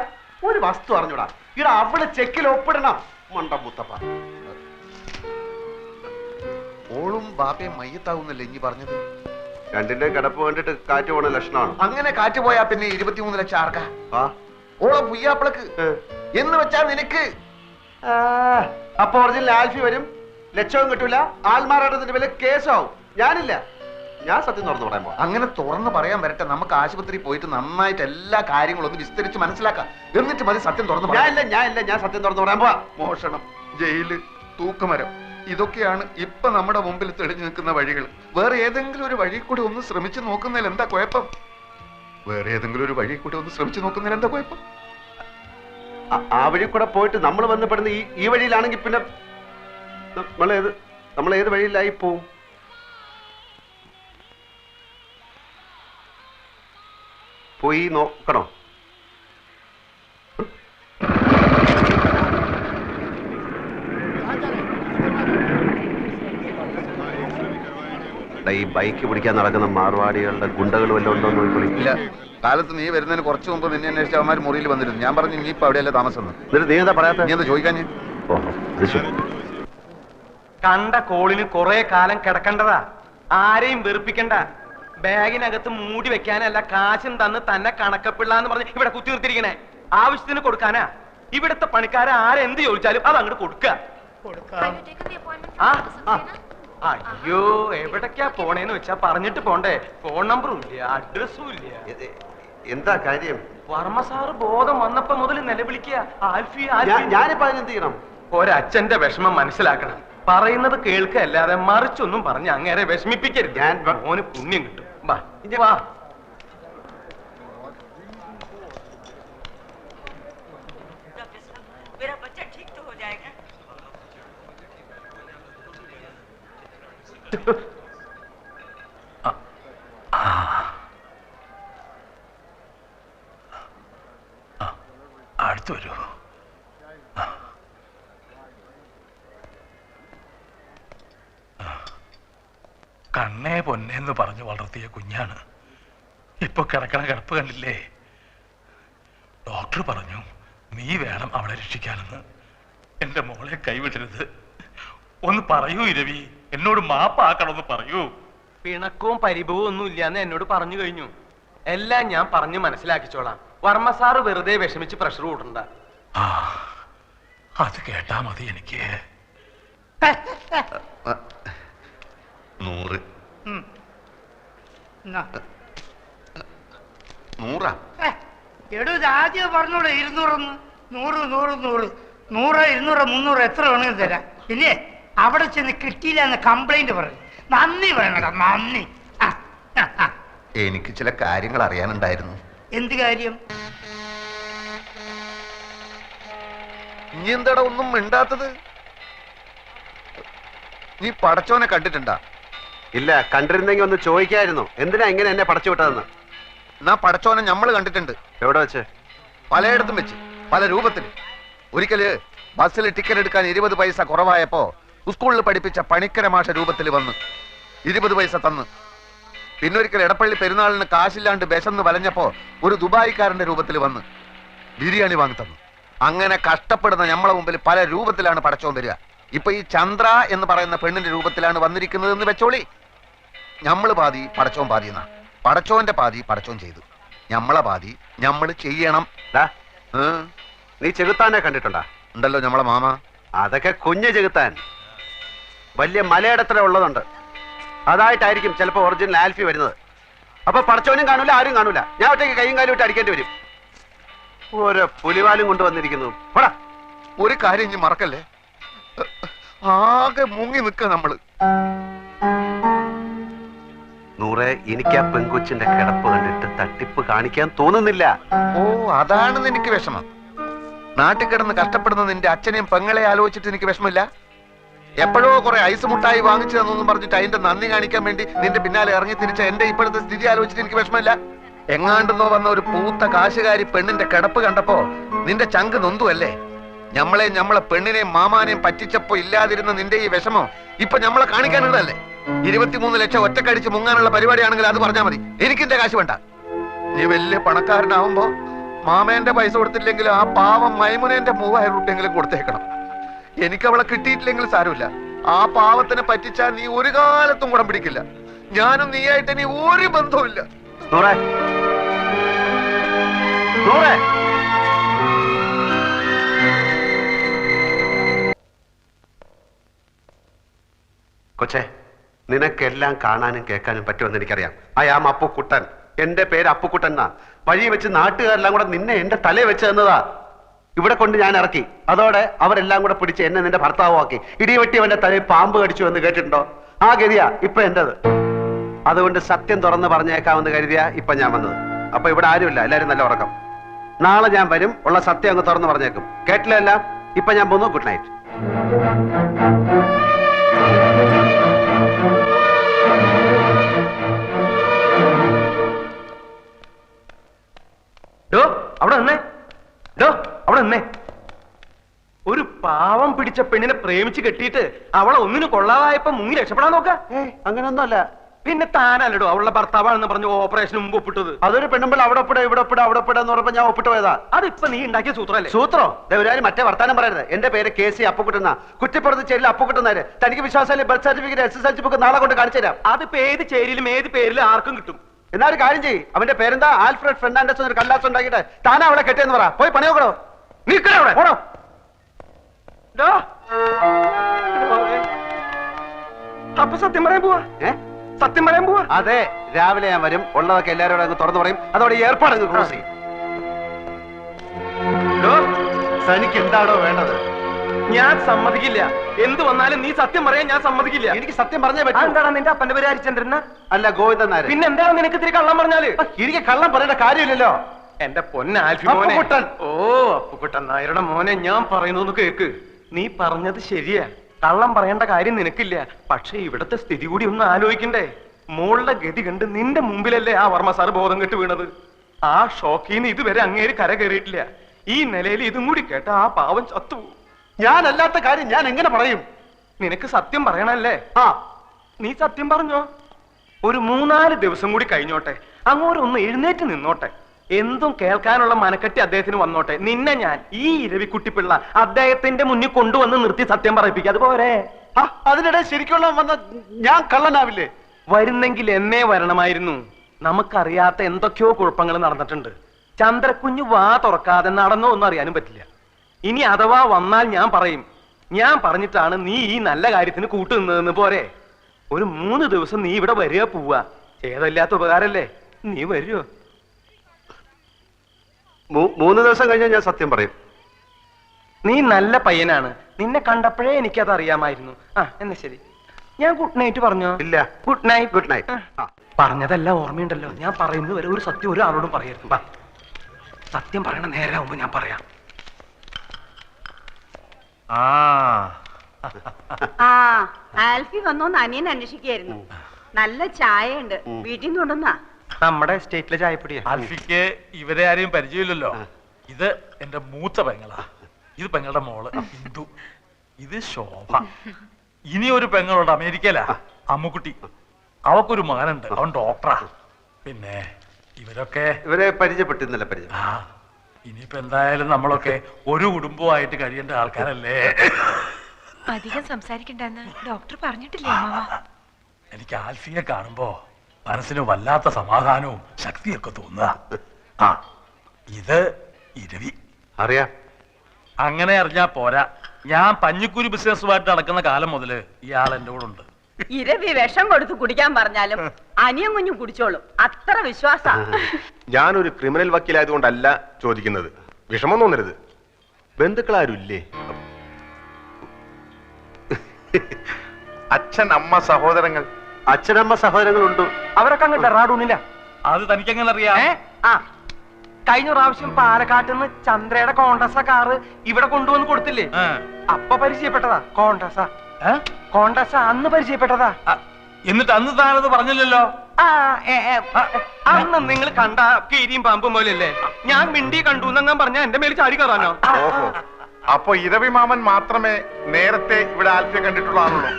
ഒരു വസ്തു അറിഞ്ഞൂടാ. ഇവിടെ അവള് ചെക്കിൽ ഒപ്പിടണം. മണ്ട മുത്തപ്പ. ഓളും ബാപ്പയും മയ്യത്താവുന്നല്ലേ ഇനി പറഞ്ഞത്? രണ്ടിന്റെ കിടപ്പ് കണ്ടിട്ട് കാറ്റ് പോണ ലക്ഷണമാണ്. അങ്ങനെ കാറ്റ് പോയാ പിന്നെ 23 ലക്ഷം ആർക്കാ? ഓളെ പുയ്യാപ്പിളക്ക് എന്ന് വെച്ചാ നിനക്ക്. അപ്പൊ ഒറിജിനൽ ആൽഫി വരും, ലക്ഷവും കിട്ടൂല, ആൽമാറാട്ടത്തിന്റെ പേരിൽ കേസാവും. ഞാനില്ല. ഞാൻ സത്യം തുറന്നു പറയാൻ പോവാ. അങ്ങനെ തുറന്ന് പറയാൻ വരട്ടെ. നമുക്ക് ആശുപത്രിയിൽ പോയിട്ട് നന്നായിട്ട് എല്ലാ കാര്യങ്ങളും ഒന്ന് വിസ്തരിച്ച് മനസ്സിലാക്കാം. എന്നിട്ട് മതി സത്യം തുറന്നു പറയാൻ. ഞാൻ സത്യം തുറന്നു പറയാൻ പോവാ. മോഷണം, ജയില്, തൂക്കുമരം, ഇതൊക്കെയാണ് ഇപ്പൊ നമ്മുടെ മുമ്പിൽ തെളിഞ്ഞു നിൽക്കുന്ന വഴികൾ. വേറെ ഏതെങ്കിലും ഒരു വഴി കൂടി ഒന്ന് ശ്രമിച്ചു നോക്കുന്നതിൽ എന്താ കുഴപ്പം? വേറെ ഏതെങ്കിലും ഒരു വഴി കൂടി ഒന്ന് ശ്രമിച്ചു നോക്കുന്നതിൽ എന്താ കുഴപ്പം? ആ വഴി കൂടെ പോയിട്ട് നമ്മൾ ബന്ധപ്പെടുന്ന ഈ വഴിയിലാണെങ്കിൽ പിന്നെ നമ്മൾ ഏത് വഴിയിലായി പോവും? പോയി നോക്കണോ? ഈ ബൈക്ക് പിടിക്കാൻ നടക്കുന്ന മാർവാടികളുടെ ഗുണ്ടകൾ വല്ലതും ഉണ്ടോ എന്ന് ഇല്ല. കാലത്ത് നീ വരുന്നതിന് കുറച്ച് മുമ്പ് നിന്നെ അന്വേഷിച്ച അവന്മാർ മുറിയിൽ വന്നിരുന്നു. ഞാൻ പറഞ്ഞു നീ ഇപ്പൊ അവിടെയല്ലേ താമസം. നീ എന്താ പറയാത്ത? നീ എന്താ ചോദിക്കാൻ? കണ്ട കോളിന് കുറെ കാലം കിടക്കണ്ടതാ. ആരെയും വെറുപ്പിക്കണ്ട. ബാഗിനകത്ത് മൂടി വെക്കാനല്ല, കാശും തന്ന് തന്നെ കണക്കപ്പിള്ള എന്ന് പറഞ്ഞ് ഇവിടെ കുത്തിർത്തിരിക്കണേ. ആവശ്യത്തിന് കൊടുക്കാനാ. ഇവിടുത്തെ പണിക്കാരെ ആരെന്ത് ചോദിച്ചാലും അത് അങ്ങോട്ട് കൊടുക്കുക. അയ്യോ, എവിടേക്കാ പോണേന്ന് വെച്ചാ പറഞ്ഞിട്ട് പോണ്ടേ. ഫോൺ നമ്പറും ഇല്ല, അഡ്രസ്സും ഇല്ല. എന്താ കാര്യം? വർമ്മ സാറ് ബോധം വന്നപ്പോ മുതൽ നിലവിളിക്കുക, ആൽഫി. ഞാനിപ്പോ അതിനെന്ത് ചെയ്യണം? ഒരച്ഛന്റെ വിഷമം മനസ്സിലാക്കണം. പറയുന്നത് കേൾക്കല്ലാതെ മറിച്ചൊന്നും പറഞ്ഞ് അങ്ങേരെ വിഷമിപ്പിക്കരുത്. ഞാൻ മോന് പുണ്യം കിട്ടും. വാ വാ. അടുത്തു വരൂ. കണ്ണേ പൊന്നേന്ന് പറഞ്ഞു വളർത്തിയ കുഞ്ഞാണ്. ഇപ്പൊ കിടക്കണ കിടപ്പ് കണ്ടില്ലേ? ഡോക്ടർ പറഞ്ഞു നീ വേണം അവളെ രക്ഷിക്കാനെന്ന്. എന്റെ മോളെ കൈവിടരുത്. ഒന്ന് പറയൂ ഇരവി, എന്നോട് മാപ്പാക്കണമെന്ന് പറയൂ. പിണക്കവും പരിഭവവും ഒന്നും ഇല്ലാന്ന് എന്നോട് പറഞ്ഞു കഴിഞ്ഞു. എല്ലാം ഞാൻ പറഞ്ഞു മനസ്സിലാക്കിച്ചോളാം. വർമ്മ സാറ് വെറുതെ വിഷമിച്ച് പ്രഷർ കൂട്ടണ്ട. ആ, അത് കേട്ടാ മതി എനിക്ക്. 100. 100? എടോ ഇത് ആദ്യം പറഞ്ഞോളൂ 200 100 100 100 100 200 300 എത്ര വേണമെങ്കിലും തരാം. പിന്നെ അവിടെ ചെന്ന് കിട്ടിയില്ല എന്ന് കംപ്ലൈന്റ് പറഞ്ഞു. നന്ദി വേണടാ, നന്ദി. എനിക്ക് ചില കാര്യങ്ങൾ അറിയാനുണ്ടായിരുന്നു. എന്ത് കാര്യം? നീ എന്താടാ ഒന്നും മിണ്ടാത്തത്? നീ പടച്ചോനെ കണ്ടിട്ടുണ്ടാ? ഇല്ല, കണ്ടിരുന്നെങ്കിൽ ഒന്ന് ചോദിക്കായിരുന്നു, എന്തിനാ ഇങ്ങനെ എന്നെ പടച്ചു വിട്ടതെന്ന്. എന്നാ പടച്ചോനെ ഞമ്മള് കണ്ടിട്ടുണ്ട്. എവിടെ വെച്ച്? പലയിടത്തും വെച്ച്, പല രൂപത്തിൽ. ഒരിക്കല് ബസ്സിൽ ടിക്കറ്റ് എടുക്കാൻ 20 പൈസ കുറവായപ്പോ സ്കൂളിൽ പഠിപ്പിച്ച പണിക്കര മാഷ രൂപത്തിൽ വന്ന് 20 പൈസ തന്ന്. പിന്നൊരിക്കൽ എടപ്പള്ളി പെരുന്നാളിന് കാശില്ലാണ്ട് വിശന്ന് വലഞ്ഞപ്പോ ഒരു ദുബായിക്കാരന്റെ രൂപത്തിൽ വന്ന് ബിരിയാണി വാങ്ങി തന്നു. അങ്ങനെ കഷ്ടപ്പെടുന്ന നമ്മളെ മുമ്പിൽ പല രൂപത്തിലാണ് പടച്ചോൻ വരിക. ഇപ്പൊ ഈ ചന്ദ്ര എന്ന് പറയുന്ന പെണ്ണിന്റെ രൂപത്തിലാണ് വന്നിരിക്കുന്നത് എന്ന് വെച്ചോളി. ഞമ്മള് പാതി പടച്ചോൻ പാതി എന്നാ. പടച്ചോന്റെ പാതി പടച്ചോൻ ചെയ്തു, ഞമ്മളെ പാതി ഞമ്മള് ചെയ്യണം. നീ ചെകുത്താനെ കണ്ടിട്ടുണ്ടാ? ഉണ്ടല്ലോ ഞമ്മളെ മാമ. അതൊക്കെ കുഞ്ഞ് ചെകുത്താൻ, വലിയ മലയിടത്തില ഉള്ളതുണ്ട്. അതായിട്ടായിരിക്കും ചിലപ്പോ ഒറിജിനൽ ആൽഫി വരുന്നത്. അപ്പൊ പടച്ചോനും കാണൂല, ആരും കാണൂല. ഞാൻ ഒറ്റയ്ക്ക് കൈയും കാലും ഇട്ട് അടിക്കേണ്ടി വരും. ഓരോ പുലിവാലും കൊണ്ടുവന്നിരിക്കുന്നു. ഒരു കാര്യം ഇനി മറക്കല്ലേ, ആകെ മുങ്ങി നിൽക്കുക നമ്മള്. 100, എനിക്ക് ആ പെങ്കൊച്ചിന്റെ കിടപ്പ് കണ്ടിട്ട് തട്ടിപ്പ് കാണിക്കാൻ തോന്നുന്നില്ല. ഓ, അതാണെന്ന് എനിക്ക് വിഷമം. നാട്ടിൽ കിടന്ന് കഷ്ടപ്പെടുന്ന നിന്റെ അച്ഛനെയും പെങ്ങളെ ആലോചിച്ചിട്ട് എനിക്ക് വിഷമില്ല. എപ്പോഴോ കുറെ ഐസ് മുട്ടായി വാങ്ങിച്ചു തന്നൊന്നും പറഞ്ഞിട്ട് അതിന്റെ നന്ദി കാണിക്കാൻ വേണ്ടി നിന്റെ പിന്നാലെ ഇറങ്ങി തിരിച്ച എന്റെ ഇപ്പോഴത്തെ സ്ഥിതി ആലോചിച്ചിട്ട് എനിക്ക് വിഷമമില്ല. എങ്ങാണ്ടെന്നോ വന്ന ഒരു പൂത്ത കാശുകാരി പെണ്ണിന്റെ കിടപ്പ് കണ്ടപ്പോ നിന്റെ ചങ്ക് നൊന്തുവല്ലേ? നമ്മളെ പെണ്ണിനെയും മാമാനെയും പറ്റിച്ചപ്പോ ഇല്ലാതിരുന്ന നിന്റെ ഈ വിഷമം ഇപ്പൊ നമ്മളെ കാണിക്കാനുള്ളതല്ലേ? 23 ലക്ഷം ഒറ്റക്കടിച്ച് മുങ്ങാനുള്ള പരിപാടിയാണെങ്കിൽ അത് പറഞ്ഞാൽ മതി. എനിക്കിന്റെ കാശ് വേണ്ട. നീ വലിയ പണക്കാരനാവുമ്പോ മാമേന്റെ പൈസ കൊടുത്തില്ലെങ്കിൽ ആ പാവം മൈമുനേന്റെ 3000 രൂപയെങ്കിലും കൊടുത്തേക്കണം. എനിക്ക് അവളെ കിട്ടിയിട്ടില്ലെങ്കിൽ സാരമില്ല. ആ പാവത്തിനെ പറ്റിച്ചാൽ നീ ഒരു കാലത്തും കുടം പിടിക്കില്ല. ഞാനും നീയായിട്ട് ഇനി ഒരു ബന്ധവുമില്ല. കൊച്ചേ, നിനക്കെല്ലാം കാണാനും കേൾക്കാനും പറ്റുമെന്ന് എനിക്കറിയാം. അയാം അപ്പുക്കുട്ടൻ. എന്റെ പേര് അപ്പുക്കുട്ടൻ എന്നാ. വഴി വെച്ച് നാട്ടുകാരെല്ലാം കൂടെ നിന്നെ എന്റെ തലയിൽ വെച്ച് തന്നതാ. ഇവിടെ കൊണ്ട് ഞാൻ ഇറക്കി. അതോടെ അവരെല്ലാം കൂടെ പിടിച്ച് എന്നെ നിന്റെ ഭർത്താവാക്കി. ഇടിവെട്ടിയവന്റെ തലയിൽ പാമ്പ് കടിച്ചു എന്ന് കേട്ടിട്ടുണ്ടോ? ആ ഗതിയാ ഇപ്പൊ എന്റേത്. അതുകൊണ്ട് സത്യം തുറന്ന് പറഞ്ഞേക്കാമെന്ന് കരുതിയാ ഇപ്പൊ ഞാൻ വന്നത്. അപ്പൊ ഇവിടെ ആരുമില്ല, എല്ലാരും നല്ല ഉറക്കം. നാളെ ഞാൻ വരും, ഉള്ള സത്യം അങ്ങ് തുറന്ന് പറഞ്ഞേക്കും. കേട്ടില്ല? ഇപ്പൊ ഞാൻ പോന്നു. Good night. അവിടെ നിന്നേ. ഒരു പാവം പിടിച്ച പെണ്ണിനെ പ്രേമിച്ച് കെട്ടിയിട്ട് അവളെ ഒന്നിനും കൊള്ളാതായപ്പോ മുങ്ങി രക്ഷപ്പെടാൻ നോക്ക. അങ്ങനെയൊന്നുമല്ല. പിന്നെ താനല്ലടോ അവളുടെ ഭർത്താവാണെന്ന് പറഞ്ഞു ഓപ്പറേഷന് മുമ്പ് ഒപ്പിട്ടത്. അതൊരു പെണ്ണുമ്പോൾ അവിടെ ഒപ്പിട ഇവിടെ ഒപ്പിട അവിടെ ഒപ്പിട എന്ന് പറഞ്ഞപ്പോ ഞാൻ ഒപ്പിട്ട് പോയതാ. അതിപ്പോ നീ ഉണ്ടാക്കിയ സൂത്രല്ലേ? സൂത്രോ? ദേവരാജ് മറ്റേ വർത്താനം പറയരുത്. എന്റെ പേര് KC അപ്പുക്കുട്ടനാ. കുറ്റിപ്പുറത്ത് ചേരിൽ അപ്പുക്കുട്ടനാര്. തനിക്ക് വിശ്വാസമല്ലേ? ബർത്ത് സർട്ടിഫിക്കറ്റ് SSLC ബുക്ക് നാളെ കൊണ്ട് കാണിച്ചു തരാം. അതിപ്പോ ഏത് ചേരിയിലും ഏത് പേരിലും ആർക്കും കിട്ടും. എന്നാ ഒരു കാര്യം ചെയ്യും, അവന്റെ പേരെന്താ? Alfred Fernandez. ഒരു കല്ലാസ് ഉണ്ടാക്കിയിട്ട് താനാ അവളെ കെട്ടിയെന്ന് പറ. പോയി പണി നോക്കണോ? നീക്കണോ പോണോ? അപ്പൊ സത്യം പറയാൻ പോവാ? സത്യം പറയാൻ പോവാ? അതെ, രാവിലെ ഞാൻ വരും. ഉള്ളതൊക്കെ എല്ലാവരോടും അങ്ങ് തുറന്നു പറയും. അതോടെ ഏർപ്പാട് അങ്ങ് ക്ലോസ് ചെയ്യും. തനിക്ക് എന്താണോ വേണ്ടത്? ഞാൻ സമ്മതിക്കില്ല. എന്ത് വന്നാലും നീ സത്യം പറയാൻ ഞാൻ സമ്മതിക്കില്ല. എനിക്ക് സത്യം പറഞ്ഞേ പറ്റും. എന്താണ് നിന്റെ അപ്പന്റെ പേര്? ഹരിചന്ദ്രൻ അല്ല, ഗോവിന്ദൻ നായർ. പിന്നെ എന്താണ് നിനക്ക് ഇത്തിരി കള്ളം പറഞ്ഞാല്? എനിക്ക് കള്ളം പറയേണ്ട കാര്യമില്ലല്ലോ. എന്റെ പൊന്നാൽഫി മോനെ. ഓ, അപ്പുക്കുട്ടൻ നായരുടെ മോനെ, ഞാൻ പറയുന്നത് കേക്ക്. നീ പറഞ്ഞത് ശരിയാ. കള്ളം പറയേണ്ട കാര്യം നിനക്കില്ല. പക്ഷെ ഇവിടത്തെ സ്ഥിതി കൂടി ഒന്ന് ആലോചിക്കണ്ടേ? മോളുടെ ഗതി കണ്ട് നിന്റെ മുമ്പിലല്ലേ ആ വർമ്മ സാറ് ബോധം കെട്ട് വീണത്. ആ ഷോക്കീന്ന് ഇതുവരെ അങ്ങേര് കര കയറിയിട്ടില്ല. ഈ നിലയിൽ ഇതും കൂടി കേട്ട ആ പാവം ചത്തു. ഞാനല്ലാത്ത കാര്യം ഞാൻ എങ്ങനെ പറയും? നിനക്ക് സത്യം പറയണല്ലേ? ആ, നീ സത്യം പറഞ്ഞോ. ഒരു 3-4 ദിവസം കൂടി കഴിഞ്ഞോട്ടെ, അങ്ങോട്ട് ഒന്ന് എഴുന്നേറ്റ് നിന്നോട്ടെ. എന്തും കേൾക്കാനുള്ള മനക്കെട്ടി അദ്ദേഹത്തിന് വന്നോട്ടെ. നിന്നെ ഞാൻ ഈ ഇരവിക്കുട്ടിപ്പിള്ള അദ്ദേഹത്തിന്റെ മുന്നിൽ കൊണ്ടുവന്ന് നിർത്തി സത്യം പറയിപ്പിക്കുക. അതുപോലെ അതിനിടെ ശരിക്കുള്ള വന്ന ഞാൻ കള്ളനാവില്ലേ? വരുന്നെങ്കിൽ എന്നേ വരണമായിരുന്നു. നമുക്കറിയാത്ത എന്തൊക്കെയോ കുഴപ്പങ്ങൾ നടന്നിട്ടുണ്ട്. ചന്ദ്രക്കുഞ്ഞ് വാ തുറക്കാതെ നടന്നോ ഒന്നും അറിയാനും പറ്റില്ല. ഇനി അഥവാ വന്നാൽ ഞാൻ പറയും, ഞാൻ പറഞ്ഞിട്ടാണ് നീ ഈ നല്ല കാര്യത്തിന് കൂട്ടുനിന്നതെന്ന്. പോരെ, ഒരു 3 ദിവസം നീ ഇവിടെ വരിക പോവാ. ഏതല്ലാത്ത ഉപകാരല്ലേ, നീ വരുമോ? 3 ദിവസം കഴിഞ്ഞാൽ ഞാൻ സത്യം പറയും. നീ നല്ല പയ്യനാണ്. നിന്നെ കണ്ടപ്പോഴേ എനിക്കത് അറിയാമായിരുന്നു. എന്നാ ശരി, ഞാൻ ഗുഡ് നൈറ്റ് പറഞ്ഞോ? ഇല്ല. Good night. Good night. പറഞ്ഞതെല്ലാം ഓർമ്മയുണ്ടല്ലോ. ഞാൻ പറയുന്നത് വരെ ഒരു സത്യം ഒരാളോടും പറയരുത്. വാ, സത്യം പറയണ നേരാകുമ്പോ ഞാൻ പറയാം. ആൽഫി വന്നോന്ന് അനിയൻ അന്വേഷിക്കായിരുന്നു. നല്ല ചായ ഉണ്ട്, വീട്ടിൽ നിന്ന് കൊണ്ടുവന്നാ. നമ്മുടെ സ്റ്റേറ്റിലെ ചായപ്പൊടിയാ. ആൽഫിക്ക് ഇവരെ ആരെയും പരിചയമില്ലല്ലോ. ഇത് എന്റെ മൂത്ത പെങ്ങളാ. ഇത് പെങ്ങളുടെ മോള് ബിന്ദു. ഇത് ശോഭ. ഇനി ഒരു പെങ്ങളുണ്ട് അമേരിക്കയിലാ, അമ്മുക്കുട്ടി. അവക്കൊരു മകനുണ്ട്, അവൻ ഡോക്ടറാ. പിന്നെ ഇവരെ പരിചയപ്പെട്ടിരുന്നല്ല പരിചയം. ഇനിയിപ്പോ എന്തായാലും നമ്മളൊക്കെ ഒരു കുടുംബമായിട്ട് കഴിയേണ്ട ആൾക്കാരല്ലേ. അധികം സംസാരിക്കണ്ടെന്ന് ഡോക്ടർ പറഞ്ഞിട്ടില്ലേ മാമ? എനിക്ക് ആൽഫിയെ കാണുമ്പോ മനസ്സിന് വല്ലാത്ത സമാധാനവും ശക്തിയൊക്കെ തോന്നുക. ഇത് ഇരവി. അറിയാം. അങ്ങനെ അറിഞ്ഞാ പോരാ, ഞാൻ പഞ്ഞിക്കുരി ബിസിനസ്സുമായിട്ട് നടക്കുന്ന കാലം മുതല് ഇയാൾ എന്റെ കൂടെ ഉണ്ട്. ഇരവി വിഷം കൊടുത്ത് കുടിക്കാൻ പറഞ്ഞാലും അനിയൻ കുഞ്ഞു കുടിച്ചോളും, അത്ര വിശ്വാസ. ഞാനൊരു ക്രിമിനൽ വക്കീലായതുകൊണ്ടല്ല ചോദിക്കുന്നത്, വിഷമം തോന്നരുത്. ബന്ധുക്കളാരും ഇല്ലേ? അച്ഛൻ അമ്മ സഹോദരങ്ങൾ? അച്ഛനമ്മ സഹോദരങ്ങളുണ്ട്. അവരൊക്കെ അങ്ങ് ഡെറാഡൂണില്ല. അത് തനിക്കെങ്ങനെ അറിയാം? കഴിഞ്ഞ പ്രാവശ്യം പാലക്കാട്ടിൽ നിന്ന് ചന്ദ്രയുടെ കോൺഗ്രസ കാറ് ഇവിടെ കൊണ്ടുവന്ന് കൊടുത്തില്ലേ? അപ്പൊ പരിചയപ്പെട്ടതാ. കോൺഗ്രസ അന്ന് പരിചയപ്പെട്ടതാ. എന്നിട്ട് അന്ന് താനത് പറഞ്ഞില്ലല്ലോ. അന്ന് നിങ്ങൾ കണ്ട കീരിയും പാമ്പും പോലെയല്ലേ? ഞാൻ മിണ്ടി കണ്ടു എന്നങ്ങാൻ പറഞ്ഞ എന്റെ മേൽ ചാടി കയറാനോ? ഓഹോ, അപ്പൊ ഇരവി മാമൻ മാത്രമേ നേരത്തെ ഇവിടെ ആൽഫിയെ കണ്ടിട്ടുള്ള ആളുള്ളൂ.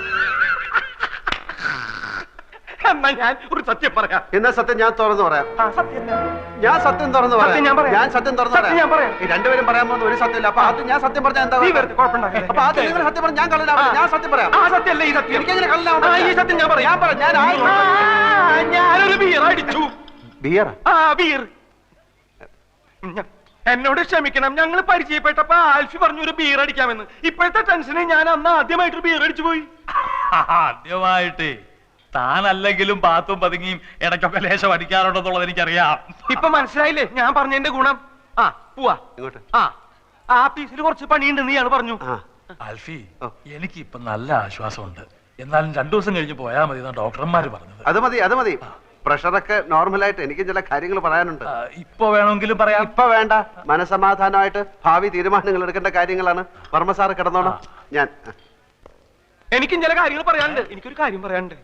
എന്നാ ഞാൻ ഒരു സത്യം പറയാം. എന്നാ സത്യം ഞാൻ തുറന്നു പറയാം. ഞാൻ സത്യം തുറന്നു പറയാം. ഞാൻ സത്യം തുറന്നു പറയാം. ഈ രണ്ടുപേരും പറയാൻ പോകുന്ന ഒരു സത്യമില്ല. അപ്പൊ അത് ഞാൻ സത്യം പറഞ്ഞാൽ എന്താ? അപ്പൊ അത് നിങ്ങൾ സത്യം പറഞ്ഞാൽ ഞാൻ കള്ളനാവില്ല. ഞാൻ സത്യം പറയാം. എനിക്കെങ്ങനെ കള്ളനാവും? ഈ സത്യം ഞാൻ പറയാം. ഞാനൊരു ബിയർ അടിച്ചു. ബിയർ? ബിയർ. എന്നോട് ക്ഷമിക്കണം, ഞങ്ങൾ പരിചയപ്പെട്ടപ്പോ ആൽഫി പറഞ്ഞു ഒരു ബിയർ അടിക്കാമെന്ന്. ഇപ്പോഴത്തെ ടെൻഷന് ഞാൻ അന്ന് ആദ്യമായിട്ടൊരു ബിയർ അടിച്ചു പോയി. ആദ്യമായിട്ട് താനല്ലെങ്കിലും പാത്തും പതുങ്ങിയും ഇടയ്ക്കൊക്കെ ലേശം അടിക്കാറുണ്ടെന്നുള്ളത് എനിക്കറിയാം. ഇപ്പൊ മനസ്സിലായില്ലേ ഞാൻ പറഞ്ഞതിന്റെ ഗുണം? പോവാ. ആ പീസിൽ കുറച്ച് പണിയുണ്ട് നീയാണ് പറഞ്ഞു. ആൽഫി, എനിക്ക് ഇപ്പൊ നല്ല ആശ്വാസമുണ്ട്. എന്നാലും 2 ദിവസം കഴിഞ്ഞ് പോയാ മതി എന്നാ ഡോക്ടർമാര് പറഞ്ഞത്. അത് മതി. പ്രഷറൊക്കെ നോർമലായിട്ട് എനിക്ക് ചില കാര്യങ്ങൾ പറയാനുണ്ട്. ഇപ്പൊ വേണമെങ്കിലും പറയാം. ഇപ്പൊ വേണ്ട, മനസമാധാനമായിട്ട് ഭാവി തീരുമാനങ്ങൾ എടുക്കേണ്ട കാര്യങ്ങളാണ്. വർമ്മ സാറ് കിടന്നോണം. എനിക്കും ചില കാര്യങ്ങൾ പറയാനുണ്ട്. എനിക്കൊരു കാര്യം പറയാനുണ്ട്.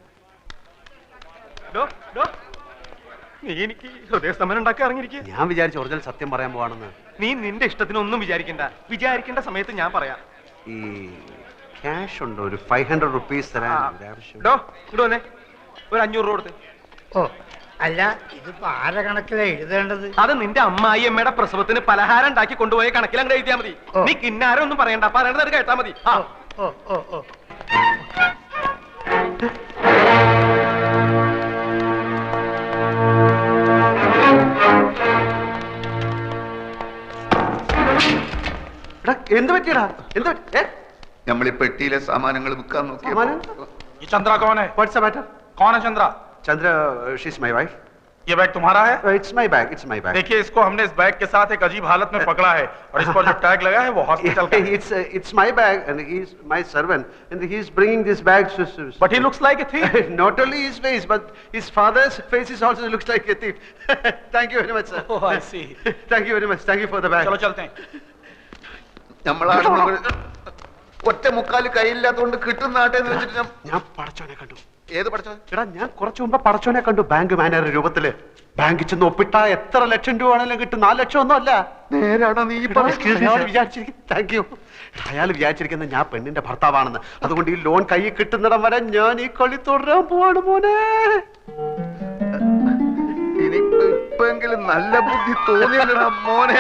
നീ എനിക്ക് ഹൃദയസ്തംഭനം ഉണ്ടാക്കി ഇറങ്ങിയിരിക്കുക. ഞാൻ വിചാരിച്ചു ഒറിജിനൽ സത്യം പറയാൻ പോവാണെന്ന്. നീ നിന്റെ ഇഷ്ടത്തിനൊന്നും വിചാരിക്കേണ്ട സമയത്ത് ഞാൻ പറയാം. ഈ ക്യാഷ് ഉണ്ടോ? ഒരു 500 റുപ്പീസ് തരാൻ. ഇങ്ങോട്ട് വന്നേ, ഒരു 500 രൂപ കൊടുത്ത്. അല്ല, ഇതിപ്പോ ആരെ കണക്കിലാ എഴുതേണ്ടത്? അത് നിന്റെ അമ്മായി അമ്മയുടെ പ്രസവത്തിന് പലഹാരം ഉണ്ടാക്കി കൊണ്ടുപോയ കണക്കിൽ അങ്ങ് എഴുതിയാ മതി. നീ കിന്നാരം ഒന്നും പറയണ്ട, പറയണത് അത് കേട്ടാ മതി. എന്ത് പറ്റിയടാ? നമ്മൾ ഈ പെട്ടിയിലെ സാമാനങ്ങൾ വിൽക്കാൻ നോക്കി. चंद्रा कौन है? What's the matter? कौन है Chandra? Chandra, she's my wife. ये बैग तुम्हारा है? It's my bag. It's my bag. देखिए, इसको हमने इस बैग के साथ एक अजीब हालत में पकड़ा है और इस पर जो टैग लगा है वो हॉस्पिटल का है. It's my bag and he's my servant and he's bringing this bag. But he looks like a thief. Not only his face, but his father's face is also looks like a thief. Thank you very much, sir. Oh, I see. Thank you very much. Thank you for the bag. चलो चलते हैं. ഒറ്റ മുക്കാല് കയ്യില്ലാത്തതുകൊണ്ട് കിട്ടുന്ന നാട്ടെന്ന് വെച്ചിട്ട് ഞാൻ പടച്ചോനെ കണ്ടു. ഏത് പടച്ചോൻ? എടാ, ഞാൻ കുറച്ചു മുമ്പ് പടച്ചോനെ കണ്ടു. ബാങ്ക് മാനേജർ രൂപത്തില്. ബാങ്കിൽ ചെന്ന് ഒപ്പിട്ട എത്ര ലക്ഷം രൂപ ആണെങ്കിലും കിട്ടും. 4 ലക്ഷം ഒന്നും അല്ല. നേരാണോ നീ താങ്ക് യു. അയാൾ വിചാരിച്ചിരിക്കുന്നത് ഞാൻ പെണ്ണിന്റെ ഭർത്താവാണെന്ന്. അതുകൊണ്ട് ഈ ലോൺ കൈ കിട്ടുന്നിടം വരെ ഞാൻ ഈ കളി തുടരാൻ പോവാണ് മോനെ. ഇനിയിപ്പോ ഇപ്പോഴെങ്കിലും നല്ല ബുദ്ധി തോന്നിയല്ലടാ മോനെ.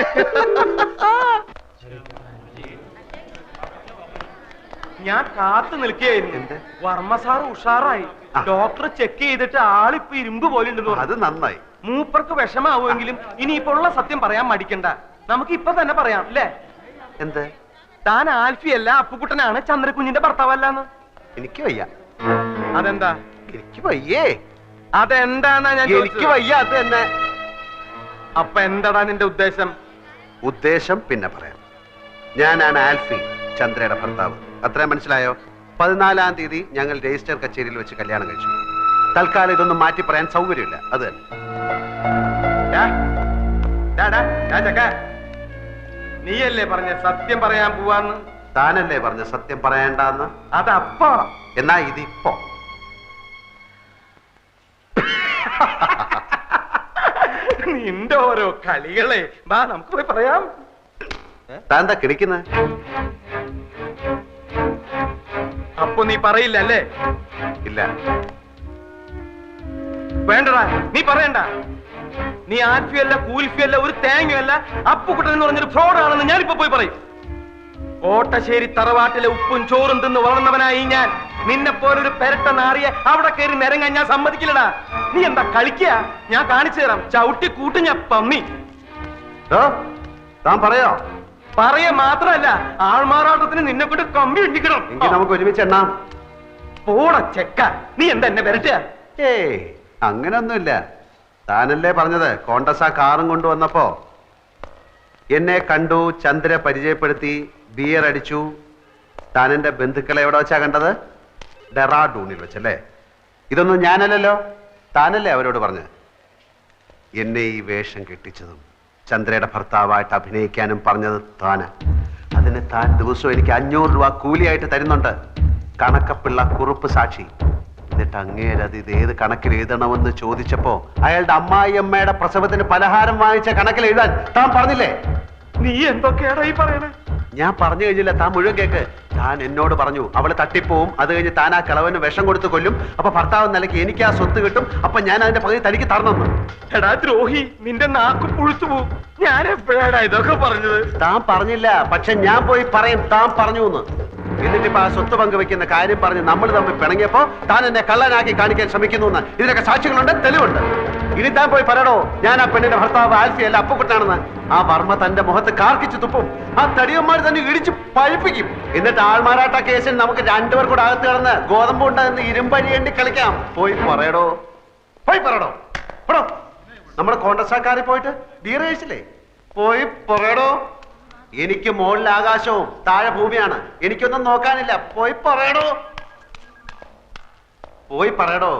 ഞാൻ കാത്തു നിൽക്കുകയായിരുന്നു. വർമ്മ സാർ ഉഷാറായി. ഡോക്ടർ ചെക്ക് ചെയ്തിട്ട് ആളിപ്പോ ഇരുമ്പ് പോലെ ഉണ്ടെന്ന് പറഞ്ഞു. അത് നന്നായി. മൂപ്പർക്ക് വിഷമാവുമെങ്കിലും ഇനിയിപ്പോ ഉള്ള സത്യം പറയാൻ മടിക്കണ്ട. നമുക്ക് ഇപ്പൊ തന്നെ പറയാം അല്ലേ? എന്ത്? താൻ ആൽഫിയല്ല അപ്പുക്കുട്ടനാണ് ചന്ദ്രകുഞ്ഞിന്റെ ഭർത്താവല്ലാന്ന്. എനിക്ക് വയ്യ. അതെന്താ? എനിക്ക് വയ്യേ. അതെന്താന്നാ ഞാൻ എനിക്ക് വയ്യ. അത് തന്നെ. അപ്പൊ എന്താടാ നിന്റെ ഉദ്ദേശം? ഉദ്ദേശം പിന്നെ പറയാം. ഞാനാണ് ആൽഫി, ചന്ദ്രയുടെ ഭർത്താവ്. അത്രയും മനസ്സിലായോ? 14-ാം തീയതി ഞങ്ങൾ രജിസ്റ്റർ കച്ചേരിയിൽ വെച്ച് കല്യാണം കഴിച്ചു. തൽക്കാലം ഇതൊന്നും മാറ്റി പറയാൻ സൗകര്യമില്ല. അത് തന്നെ. നീയല്ലേ പറഞ്ഞ സത്യം പറയാൻ പോവാന്ന്? താനല്ലേ പറഞ്ഞ സത്യം പറയണ്ടെന്ന്? അതപ്പോ. എന്നാ ഇതിപ്പോ. നിന്റെ ഓരോ കളികളെ വാ നമുക്ക് പോയി പറയാം. താൻ എന്താ കിടക്കുന്നത്? അപ്പൊ നീ പറയില്ല അല്ലേ? ഇല്ല. വേണ്ടടാ, നീ പറയണ്ട. നീ ആൽഫിയല്ല കൂൽഫിയല്ല ഒരു തേങ്ങയല്ല അപ്പുക്കുട്ടൻ എന്ന് പറഞ്ഞൊരു ഫ്രോഡാണെന്ന് ഞാനിപ്പോ പോയി പറയും. കോട്ടശ്ശേരി തറവാട്ടിലെ ഉപ്പും ചോറും തിന്ന് വളർന്നവനായി ഞാൻ നിന്നെ പോലൊരു പെരട്ട നാറിയെ അവിടെ കയറി നിരങ്ങാൻ ഞാൻ സമ്മതിക്കില്ലടാ. നീ എന്താ കളിക്കുക? ഞാൻ കാണിച്ചു തരാം. ചവിട്ടി കൂട്ടി ഞാൻ പന്നി. താൻ പറയോ? പറയ മാത്രല്ല ആൾമാറാട്ടത്തിന് നിന്നെ കൊണ്ട് കമ്പി ഇടിക്കണം. എങ്കിൽ നമുക്ക് ഒരുമിച്ച് എണ്ണാം. പോട ചെക്ക, നീ എന്താ എന്നെ വരട്ടുക? ഏയ് അങ്ങനൊന്നുമില്ല. താനല്ലേ പറഞ്ഞത് കോണ്ടസ കാറും കൊണ്ടുവന്നപ്പോ എന്നെ കണ്ടു, ചന്ദ്ര പരിചയപ്പെടുത്തി, ബിയർ അടിച്ചു. താൻ എന്റെ ബന്ധുക്കളെ എവിടെ വെച്ചാ കണ്ടത്? ഡെറാഡൂണിൽ വെച്ചല്ലേ? ഇതൊന്നും ഞാനല്ലല്ലോ, താനല്ലേ അവരോട് പറഞ്ഞത്. എന്നെ ഈ വേഷം കെട്ടിച്ചതും ചന്ദ്രയുടെ ഭർത്താവായിട്ട് അഭിനയിക്കാനും പറഞ്ഞത് താന്. അതിന് താൻ ദിവസവും എനിക്ക് 500 രൂപ കൂലിയായിട്ട് തരുന്നുണ്ട്. കണക്കപ്പിള്ള കുറുപ്പ് സാക്ഷി. എന്നിട്ട് അങ്ങേരത് ഇത് ഏത് കണക്കിൽ എഴുതണമെന്ന് ചോദിച്ചപ്പോ അയാളുടെ അമ്മായിയമ്മയുടെ പ്രസവത്തിന് പലഹാരം വാങ്ങിച്ച കണക്കിൽ എഴുതാൻ താൻ പറഞ്ഞില്ലേ? നീ എന്തൊക്കെയാടാ ഈ പറയണേ? ഞാൻ പറഞ്ഞു കഴിഞ്ഞില്ല, താൻ മുഴുവൻ കേക്ക്. താൻ എന്നോട് പറഞ്ഞു അവള് തട്ടിപ്പോവും, അത് കഴിഞ്ഞ് താൻ ആ കിളവന് വിഷം കൊടുത്ത് കൊല്ലും, അപ്പൊ ഭർത്താവ് നിലയ്ക്ക് എനിക്ക് ആ സ്വത്ത് കിട്ടും, അപ്പൊ ഞാൻ അതിന്റെ പകുതി തനിക്ക് തരണമെന്ന്. എടാ ദ്രോഹി, നിന്റെ നാക്ക് പുഴുത്തു പോവും. ഞാൻ എപ്പോഴാടാ ഇതൊക്കെ പറഞ്ഞത്? താൻ പറഞ്ഞില്ല, പക്ഷെ ഞാൻ പോയി പറയും താൻ പറഞ്ഞു എന്ന്. എന്നിട്ടിപ്പോ ആ സ്വത്ത് പങ്കുവെക്കുന്ന കാര്യം പറഞ്ഞ് നമ്മൾ തമ്മിൽ പിണങ്ങിയപ്പോ താൻ എന്നെ കള്ളനാക്കി കാണിക്കാൻ ശ്രമിക്കുന്നു എന്ന് ഇതിനൊക്കെ സാക്ഷികളുണ്ട്, തെളിവുണ്ട്. ഇനി താൻ പോയി പറയണോ ഞാൻ ആ പെണ്ണിന്റെ ഭർത്താവ് ആൽഫിയല്ല അപ്പുക്കുട്ടനാണെന്ന്? ആ വർമ്മ തന്റെ മുഖത്ത് കാർക്കിച്ച് തുപ്പും. ആ തടിയന്മാർ തന്നെ ഇടിച്ച് പഴിപ്പിക്കും. എന്നിട്ട് ആൾമാറാട്ട കേസിൽ നമുക്ക് 2 പേർ കൂടെ അകത്ത് കിടന്ന് ഗോതമ്പ് ഉണ്ടെന്ന് ഇരുമ്പഴിയേണ്ടി കളിക്കാം. പോയി പറയടോ, പോയി പറയടോ. നമ്മുടെ കോൺഗ്രസ്സാക്കാരിൽ പോയിട്ട് ബിയർ കഴിച്ചില്ലേ? പോയി പറയടോ. എനിക്ക് മുകളിൽ ആകാശവും താഴെ ഭൂമിയാണ്, എനിക്കൊന്നും നോക്കാനില്ല. പോയി പറയടോ, പോയി പറയടോ.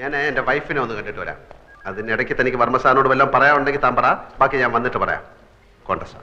ഞാൻ എന്റെ വൈഫിനെ ഒന്ന് കണ്ടിട്ട് വരാം. അതിനിടയ്ക്ക് തനിക്ക് വർമ്മ സാറിനോട് വല്ലതും പറയാനുണ്ടെങ്കിൽ താൻ പറ, ബാക്കി ഞാൻ വന്നിട്ട് പറയാം. കോൺഗ്രസ്